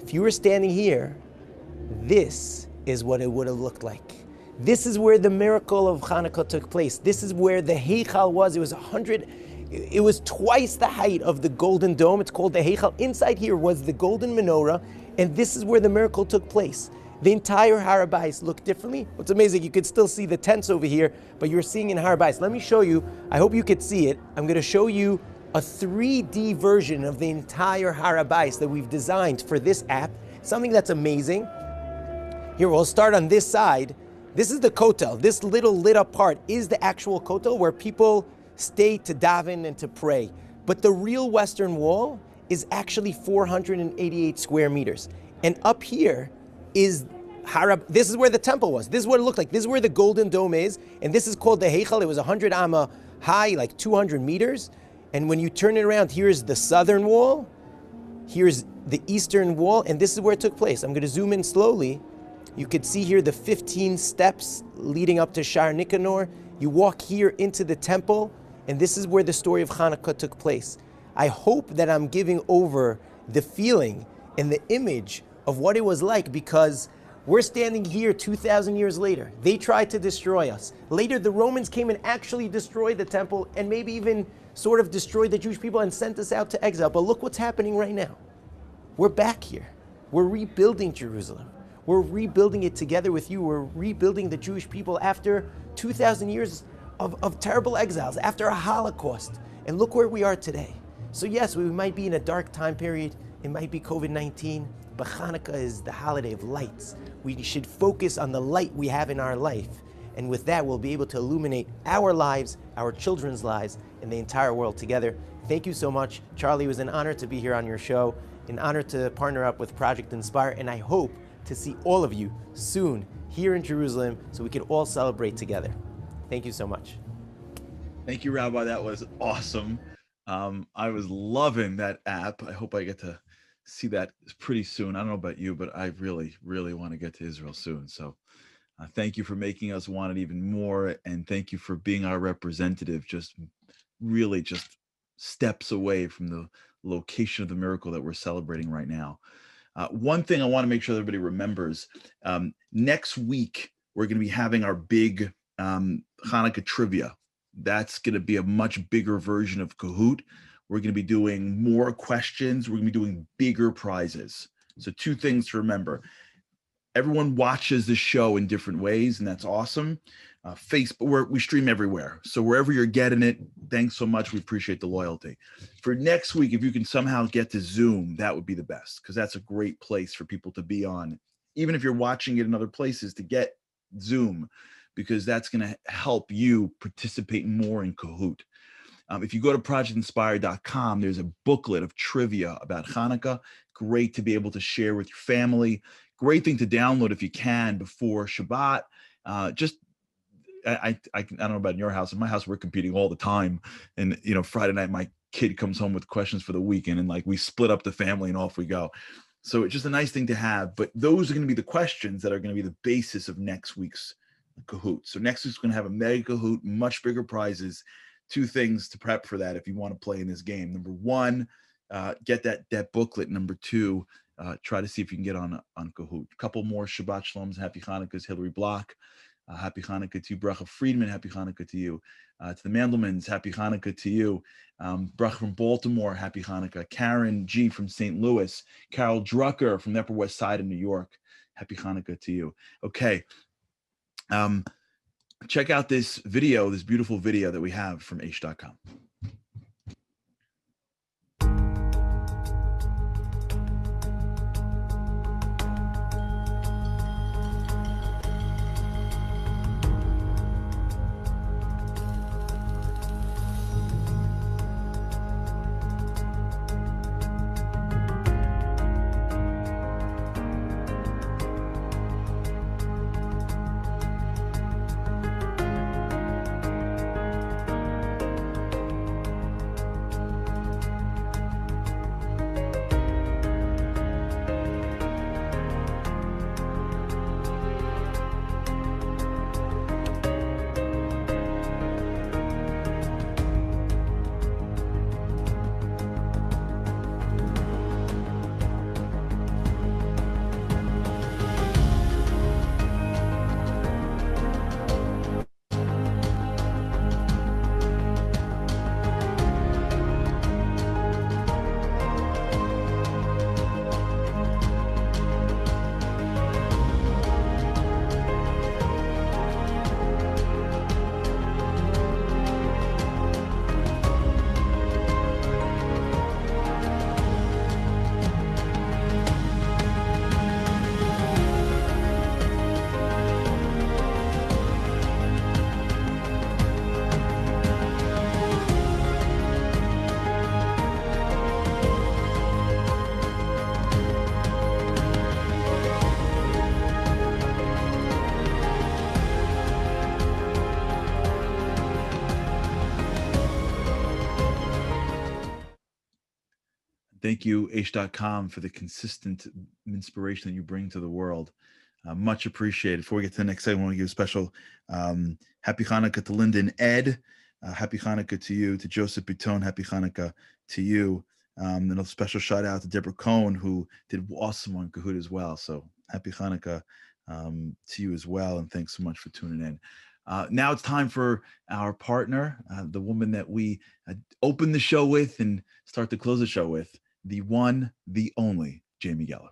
If you were standing here, this is what it would have looked like. This is where the miracle of Hanukkah took place. This is where the Heichal was. It was twice the height of the Golden Dome. It's called the Heichal. Inside here was the Golden Menorah, and this is where the miracle took place. The entire Har HaBayis looked differently. What's amazing, you could still see the tents over here, but you're seeing in Har HaBayis. Let me show you. I hope you could see it. I'm going to show you a 3D version of the entire Har HaBayis that we've designed for this app. Something that's amazing. Here, we'll start on this side. This is the Kotel. This little lit up part is the actual Kotel where people stay to daven and to pray. But the real Western Wall is actually 488 square meters. And up here is this is where the temple was. This is what it looked like. This is where the Golden Dome is. And this is called the Heichal. It was 100 amma high, like 200 meters. And when you turn it around, here's the southern wall. Here's the eastern wall. And this is where it took place. I'm going to zoom in slowly. You could see here the 15 steps leading up to Shar Nicanor. You walk here into the temple. And this is where the story of Hanukkah took place. I hope that I'm giving over the feeling and the image of what it was like, because we're standing here 2,000 years later. They tried to destroy us. Later, the Romans came and actually destroyed the temple and maybe even sort of destroyed the Jewish people and sent us out to exile. But look what's happening right now. We're back here. We're rebuilding Jerusalem. We're rebuilding it together with you. We're rebuilding the Jewish people after 2,000 years of terrible exiles, after a Holocaust. And look where we are today. So yes, we might be in a dark time period. It might be COVID-19, but Hanukkah is the holiday of lights. We should focus on the light we have in our life. And with that, we'll be able to illuminate our lives, our children's lives, and the entire world together. Thank you so much. Charlie, it was an honor to be here on your show, an honor to partner up with Project Inspire, and I hope to see all of you soon here in Jerusalem so we can all celebrate together. Thank you so much. Thank you, Rabbi. That was awesome. I was loving that app. I hope I get to see that pretty soon. I don't know about you, but I really, really want to get to Israel soon. So thank you for making us want it even more. And thank you for being our representative, just really just steps away from the location of the miracle that we're celebrating right now. One thing I want to make sure everybody remembers, next week, we're going to be having our big Hanukkah trivia. That's going to be a much bigger version of Kahoot. We're going to be doing more questions. We're going to be doing bigger prizes. So 2 things to remember. Everyone watches the show in different ways, and that's awesome. Facebook, we stream everywhere. So wherever you're getting it, thanks so much. We appreciate the loyalty. For next week, if you can somehow get to Zoom, that would be the best, because that's a great place for people to be on. Even if you're watching it in other places, to get Zoom, because that's going to help you participate more in Kahoot. If you go to projectinspire.com, there's a booklet of trivia about Hanukkah. Great to be able to share with your family. Great thing to download if you can before Shabbat. I don't know about in your house. In my house, we're competing all the time. And, Friday night, my kid comes home with questions for the weekend, and we split up the family and off we go. So it's just a nice thing to have. But those are going to be the questions that are going to be the basis of next week's Kahoot. So next week's going to have a mega Kahoot, much bigger prizes. 2 things to prep for that if you want to play in this game. Number 1, get that booklet. Number 2, try to see if you can get on Kahoot. A couple more Shabbat Shaloms, Happy Hanukkahs, Hillary Block. Happy Hanukkah to you, Bracha Friedman. Happy Hanukkah to you. To the Mandelmans, Happy Hanukkah to you. Bracha from Baltimore, Happy Hanukkah. Karen G. from St. Louis. Carol Drucker from the Upper West Side of New York. Happy Hanukkah to you. Okay. Check out this video, this beautiful video that we have from H.com. Thank you, H.com, for the consistent inspiration that you bring to the world. Much appreciated. Before we get to the next segment, I want to give a special Happy Hanukkah to Lyndon Ed. Happy Hanukkah to you. To Joseph Bitton, Happy Hanukkah to you. And a special shout out to Deborah Cohen, who did awesome on Kahoot as well. So Happy Hanukkah to you as well. And thanks so much for tuning in. Now it's time for our partner, the woman that we open the show with and start to close the show with, the one, the only Jamie Geller.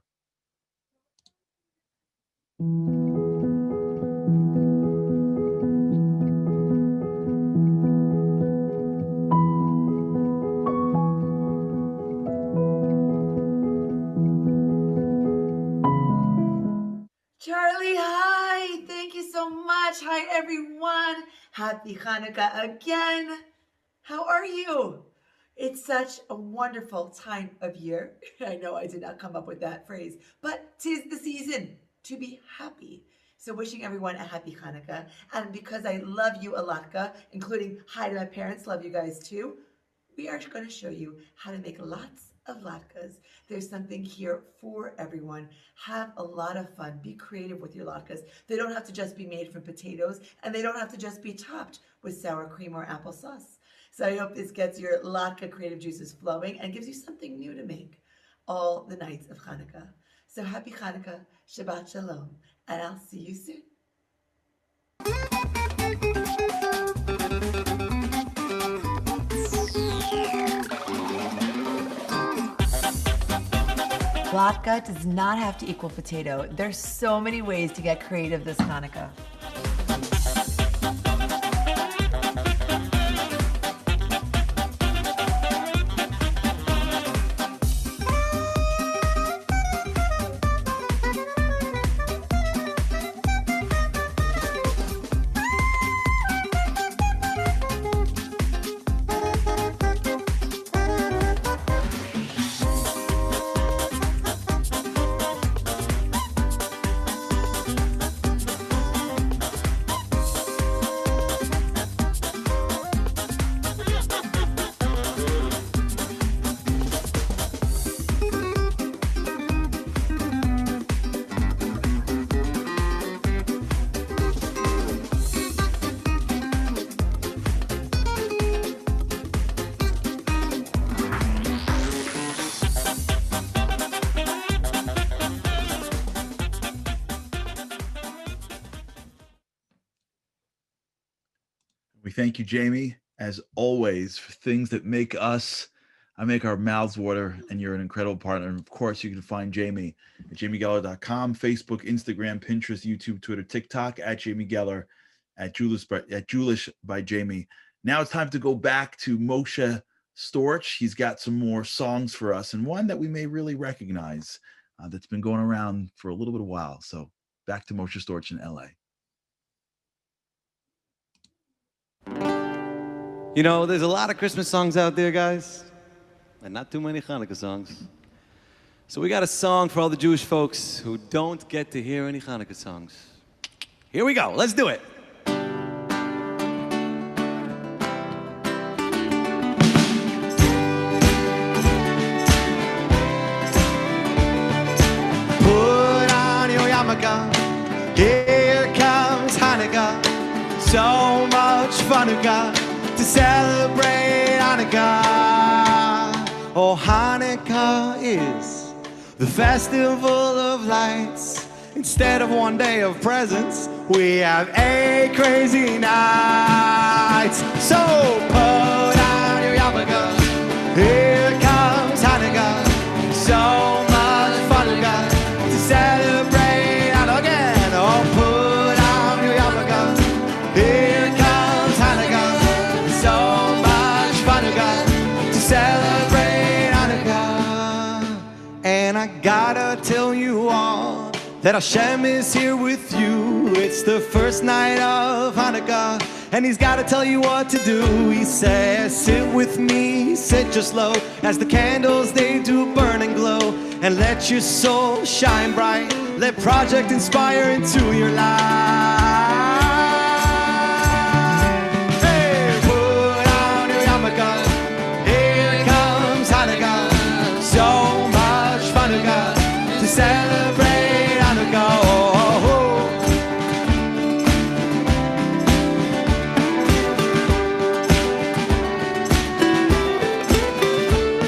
Charlie, hi. Thank you so much. Hi, everyone. Happy Hanukkah again. How are you? It's such a wonderful time of year. I know I did not come up with that phrase, but 'tis the season to be happy. So wishing everyone a happy Hanukkah. And because I love you a latka, including hi to my parents, love you guys too, we are going to show you how to make lots of latkes. There's something here for everyone. Have a lot of fun. Be creative with your latkes. They don't have to just be made from potatoes, and they don't have to just be topped with sour cream or applesauce. So I hope this gets your latke creative juices flowing and gives you something new to make all the nights of Hanukkah. So happy Hanukkah, Shabbat Shalom, and I'll see you soon. Latke does not have to equal potato. There's so many ways to get creative this Hanukkah. We thank you, Jamie, as always, for things that make us I make our mouths water, and you're an incredible partner. And of course, you can find Jamie at jamiegeller.com, Facebook, Instagram, Pinterest, YouTube, Twitter, TikTok, at Jamie Geller, at Julish by Jamie. Now it's time to go back to Moshe Storch. He's got some more songs for us, and one that we may really recognize that's been going around for a little bit of while. So back to Moshe Storch in LA. You know, there's a lot of Christmas songs out there, guys, and not too many Hanukkah songs. So we got a song for all the Jewish folks who don't get to hear any Hanukkah songs. Here we go. Let's do it. Put on your yarmulke. Here comes Hanukkah. So much Hanukkah to celebrate Hanukkah. Oh, Hanukkah is the festival of lights. Instead of one day of presents, we have 8 crazy nights. So put on your yarmulke. Here comes Hanukkah. So much Hanukkah to celebrate Hanukkah. Oh, put on your yarmulke. Here comes Hanukkah. So much Hanukkah to celebrate Hanukkah. And I gotta tell you all that Hashem is here with you. It's the first night of Hanukkah, and He's gotta tell you what to do. He says, sit with me, sit just low, as the candles they do burn and glow, and let your soul shine bright. Let Project Inspire into your life. Hey, put on your yarmulke. Here comes Hanukkah. So much Hanukkah to celebrate Hanukkah.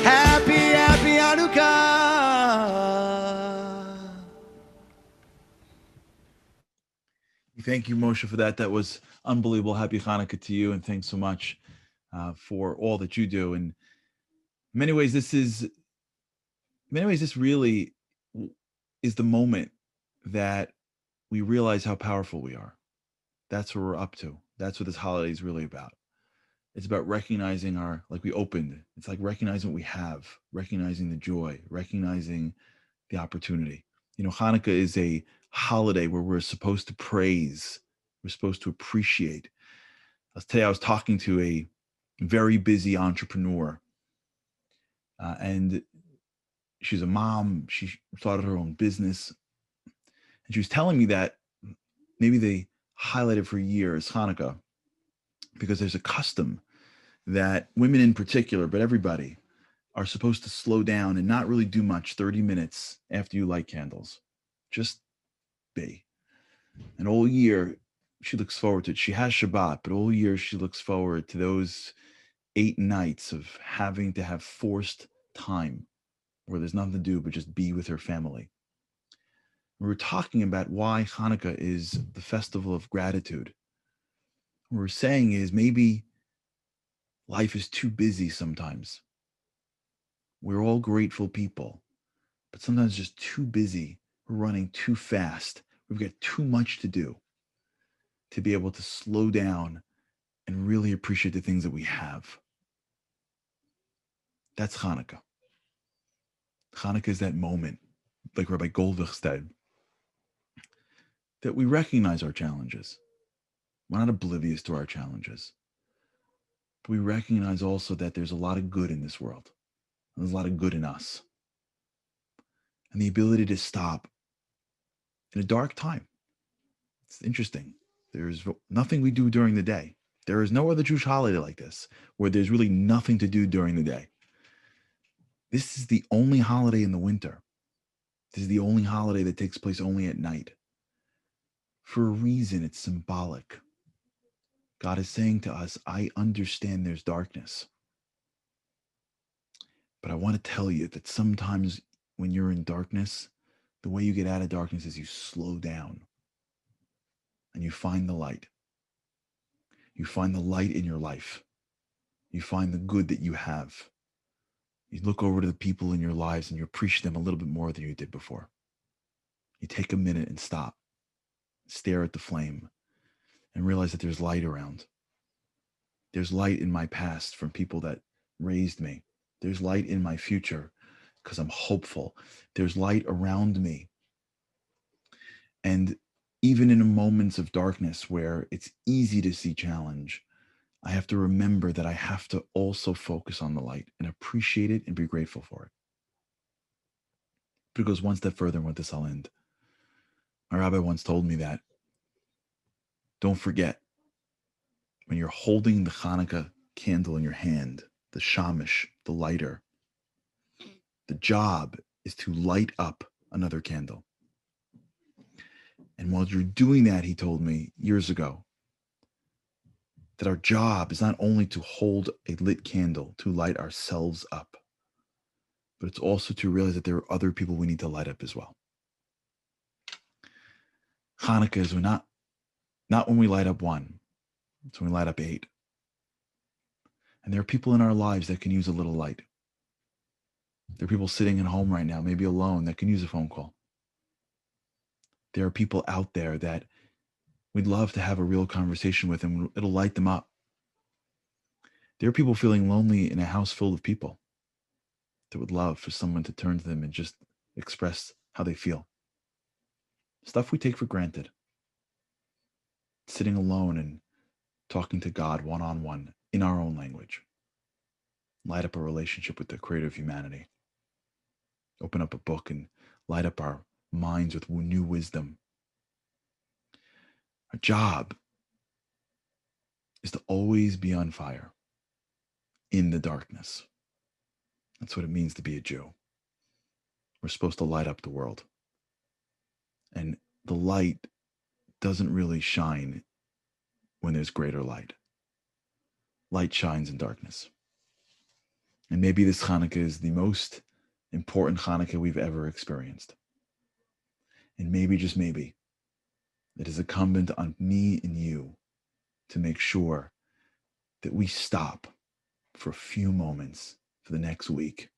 Happy, happy Hanukkah. Thank you, Moshe, for that. That was unbelievable. Happy Hanukkah to you, and thanks so much for all that you do. And in many ways, this really is the moment that we realize how powerful we are. That's what we're up to. That's what this holiday is really about. It's about recognizing like we opened, it's like recognizing what we have, recognizing the joy, recognizing the opportunity. You know, Hanukkah is a holiday where we're supposed to praise, we're supposed to appreciate. Today I was talking to a very busy entrepreneur, and she's a mom. She started her own business, and she was telling me that maybe they highlighted for years Hanukkah because there's a custom that women in particular, but everybody, are supposed to slow down and not really do much 30 minutes after you light candles. Just be. And all year, she looks forward to it. She has Shabbat, but all year she looks forward to those 8 nights of having to have forced time where there's nothing to do but just be with her family. We were talking about why Hanukkah is the festival of gratitude. What we're saying is maybe life is too busy sometimes. We're all grateful people, but sometimes just too busy. We're running too fast. We've got too much to do to be able to slow down and really appreciate the things that we have. That's Hanukkah. Hanukkah is that moment, like Rabbi Goldwich said, that we recognize our challenges. We're not oblivious to our challenges. But we recognize also that there's a lot of good in this world. And there's a lot of good in us. And the ability to stop in a dark time. It's interesting. There's nothing we do during the day. There is no other Jewish holiday like this, where there's really nothing to do during the day. This is the only holiday in the winter. This is the only holiday that takes place only at night. For a reason, it's symbolic. God is saying to us, I understand there's darkness. But I want to tell you that sometimes when you're in darkness, the way you get out of darkness is you slow down and you find the light. You find the light in your life. You find the good that you have. You look over to the people in your lives and you appreciate them a little bit more than you did before. You take a minute and stop, stare at the flame, and realize that there's light around. There's light in my past from people that raised me. There's light in my future because I'm hopeful. There's light around me. And even in moments of darkness where it's easy to see challenge, I have to remember that I have to also focus on the light and appreciate it and be grateful for it. But it goes one step further, and with this I'll end. My rabbi once told me that don't forget, when you're holding the Hanukkah candle in your hand, the shamish, the lighter, the job is to light up another candle. And while you're doing that, he told me years ago, that our job is not only to hold a lit candle to light ourselves up, but it's also to realize that there are other people we need to light up as well. Hanukkah is not when we light up one, it's when we light up 8. And there are people in our lives that can use a little light. There are people sitting at home right now, maybe alone, that can use a phone call. There are people out there that we'd love to have a real conversation with, and it'll light them up. There are people feeling lonely in a house full of people that would love for someone to turn to them and just express how they feel. Stuff we take for granted. Sitting alone and talking to God one-on-one in our own language. Light up a relationship with the creator of humanity. Open up a book and light up our minds with new wisdom. Our job is to always be on fire in the darkness. That's what it means to be a Jew. We're supposed to light up the world. And the light doesn't really shine when there's greater light. Light shines in darkness. And maybe this Hanukkah is the most important Hanukkah we've ever experienced. And maybe, just maybe, it is incumbent on me and you to make sure that we stop for a few moments for the next week.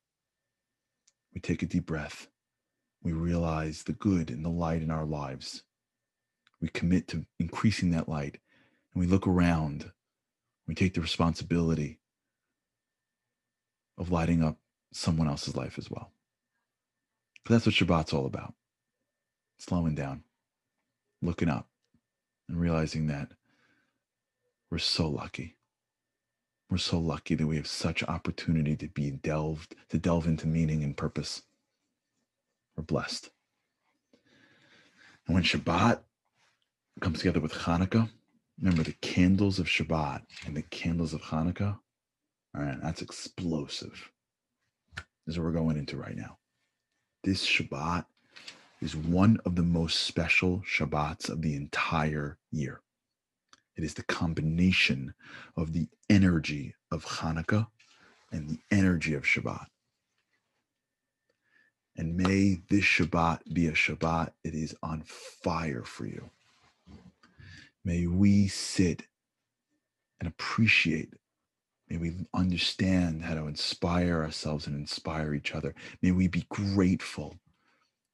We take a deep breath. We realize the good and the light in our lives. We commit to increasing that light. And we look around. We take the responsibility of lighting up someone else's life as well. Because that's what Shabbat's all about. Slowing down, looking up, and realizing that we're so lucky. We're so lucky that we have such opportunity to delve into meaning and purpose. We're blessed. And when Shabbat comes together with Hanukkah, remember the candles of Shabbat and the candles of Hanukkah. All right, that's explosive. This is what we're going into right now. This Shabbat is one of the most special Shabbats of the entire year. It is the combination of the energy of Hanukkah and the energy of Shabbat. And may this Shabbat be a Shabbat it is on fire for you. May we sit and appreciate. May we understand how to inspire ourselves and inspire each other. May we be grateful.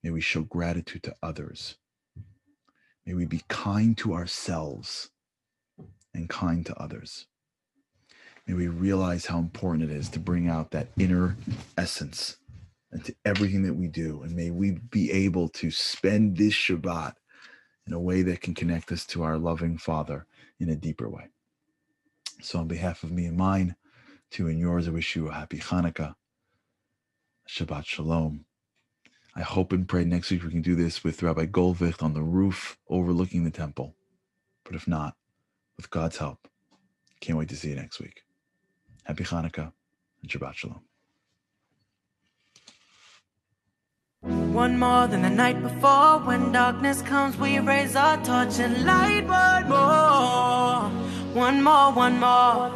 May we show gratitude to others. May we be kind to ourselves and kind to others. May we realize how important it is to bring out that inner essence into everything that we do. And may we be able to spend this Shabbat in a way that can connect us to our loving Father in a deeper way. So on behalf of me and mine, to and yours, I wish you a happy Hanukkah, Shabbat Shalom. I hope and pray next week we can do this with Rabbi Goldvicht on the roof overlooking the temple. But if not, with God's help, can't wait to see you next week. Happy Hanukkah and Shabbat Shalom. One more than the night before. When darkness comes, we raise our torch and light one more. One more, one more.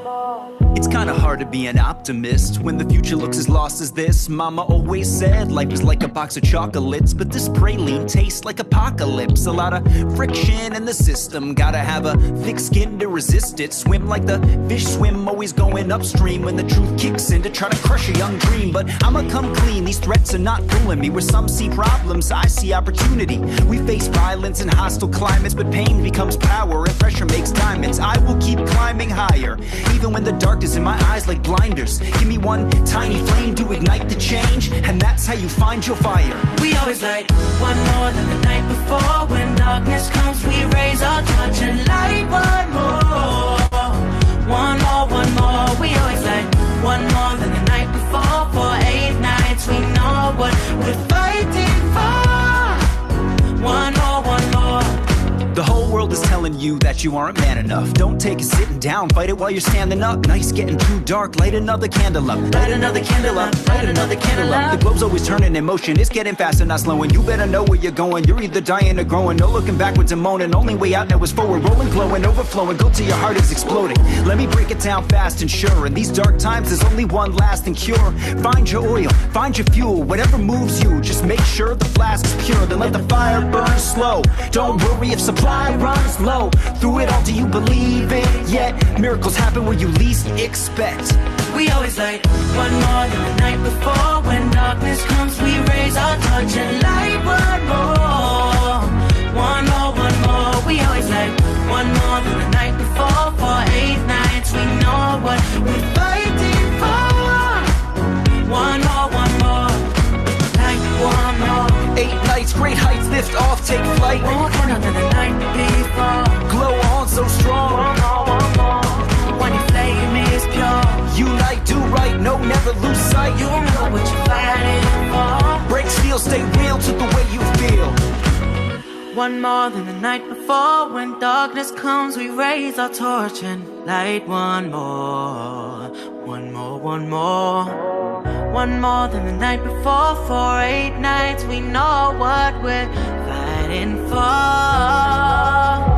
It's kinda hard to be an optimist when the future looks as lost as this. Mama always said life was like a box of chocolates, but this praline tastes like apocalypse. A lot of friction in the system, gotta have a thick skin to resist it. Swim like the fish swim, always going upstream when the truth kicks in to try to crush a young dream. But I'ma come clean, these threats are not fooling me. Where some see problems, I see opportunity. We face violence and hostile climates, but pain becomes power and pressure makes diamonds. I will keep climbing higher, even when the darkness in my eyes like blinders. Give me one tiny flame to ignite the change, and that's how you find your fire. We always light one more than the night before. When darkness comes, we raise our torch and light one more. One more, one more. We always light one more than the night before. For 8 nights, we know what we're fighting for. One more, one more. The whole world is telling you that you aren't man enough. Don't take it sitting down, fight it while you're standing up. Nights getting too dark, light another candle up. Light another candle up, light another candle up. The globe's always turning in motion, it's getting faster, not slowing. You better know where you're going, you're either dying or growing. No looking backwards and moaning, only way out now is forward. Rolling, glowing, overflowing, go till your heart is exploding. Let me break it down fast and sure. In these dark times, there's only one lasting cure. Find your oil, find your fuel, whatever moves you. Just make sure the flask is pure, then let the fire burn slow. Don't worry if supply runs low. Through it all, do you believe it yet? Miracles happen where you least expect. We always light one more than the night before. When darkness comes, we raise our torch and light one more. One more, one more. We always light one more than the night before. For 8 nights, we know what we're fighting for. One more, one more. Light one more. 8 nights, great heights, lift off, take flight. More than the night before. Glow on so strong. One more, one more. When your flame is pure. Unite, do right, no, never lose sight. You know what you're fighting for. Break steel, stay real to the way you feel. One more than the night before. When darkness comes, we raise our torch and light one more. One more, one more. One more than the night before. For 8 nights, we know what we're fighting for.